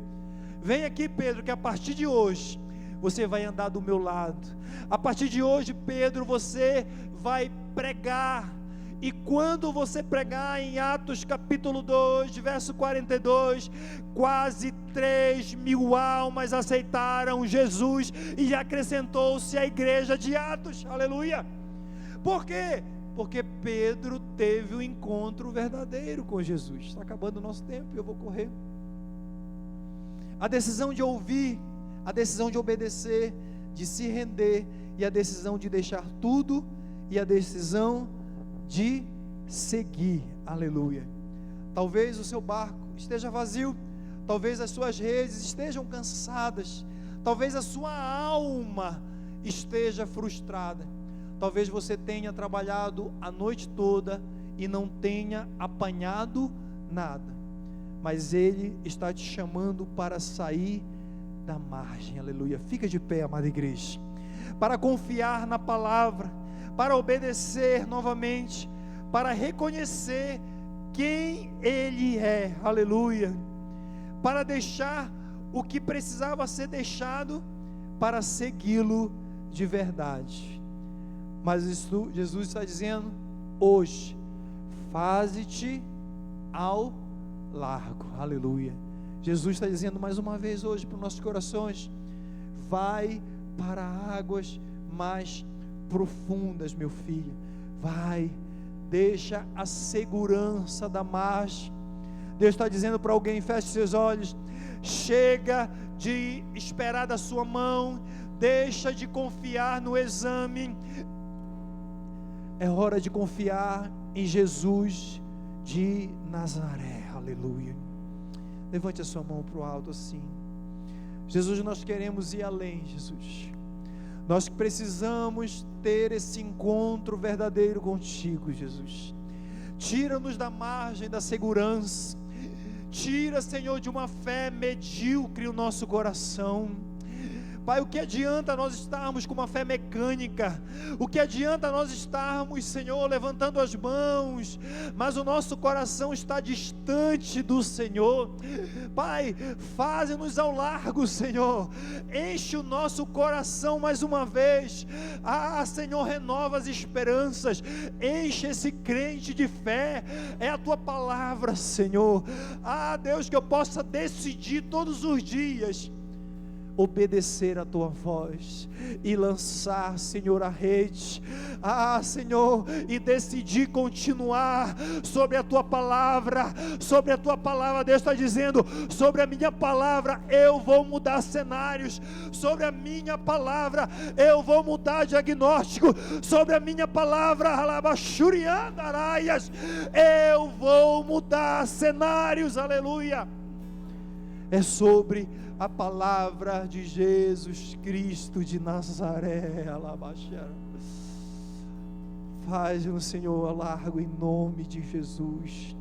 Vem aqui, Pedro, que a partir de hoje você vai andar do meu lado. A partir de hoje, Pedro, você vai pregar. E quando você pregar, em Atos capítulo 2, verso 42, quase 3.000 almas aceitaram Jesus, e acrescentou-se a igreja de Atos. Aleluia. Por quê? Porque Pedro teve um encontro verdadeiro com Jesus. Está acabando o nosso tempo, eu vou correr. A decisão de ouvir, a decisão de obedecer, de se render, e a decisão de deixar tudo, e a decisão de seguir. Aleluia. Talvez o seu barco esteja vazio, talvez as suas redes estejam cansadas, talvez a sua alma esteja frustrada, talvez você tenha trabalhado a noite toda e não tenha apanhado nada, mas Ele está te chamando para sair da margem. Aleluia. Fica de pé, amada igreja, para confiar na palavra, para obedecer novamente, para reconhecer quem Ele é. Aleluia. Para deixar o que precisava ser deixado, para segui-lo de verdade. Mas Jesus está dizendo hoje: faze-te ao largo. Aleluia. Jesus está dizendo mais uma vez hoje para os nossos corações: vai para águas mais profundas, meu filho. Vai, deixa a segurança da margem. Deus está dizendo para alguém: feche seus olhos, chega de esperar da sua mão, deixa de confiar no exame, é hora de confiar em Jesus de Nazaré. Aleluia. Levante a sua mão para o alto assim. Jesus, nós queremos ir além, Jesus. Nós precisamos ter esse encontro verdadeiro contigo, Jesus. Tira-nos da margem da segurança. Tira, Senhor, de uma fé medíocre o nosso coração. Pai, o que adianta nós estarmos com uma fé mecânica? O que adianta nós estarmos, Senhor, levantando as mãos, mas o nosso coração está distante do Senhor? Pai, faze-nos ao largo, Senhor. Enche o nosso coração mais uma vez. Senhor, renova as esperanças. Enche esse crente de fé. É a Tua palavra, Senhor. Deus, que eu possa decidir todos os dias obedecer a Tua voz e lançar, Senhor, a rede, Senhor, e decidir continuar sobre a Tua palavra. Sobre a Tua palavra, Deus está dizendo: sobre a minha palavra eu vou mudar cenários, sobre a minha palavra eu vou mudar diagnóstico, sobre a minha palavra eu vou mudar cenários. Aleluia. É sobre a palavra de Jesus Cristo de Nazaré. Faz-nos, Senhor, ao largo em nome de Jesus.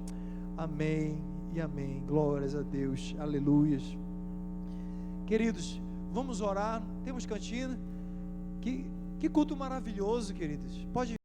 Amém e amém. Glórias a Deus. Aleluias. Queridos, vamos orar. Temos cantina. Que culto maravilhoso, queridos. Pode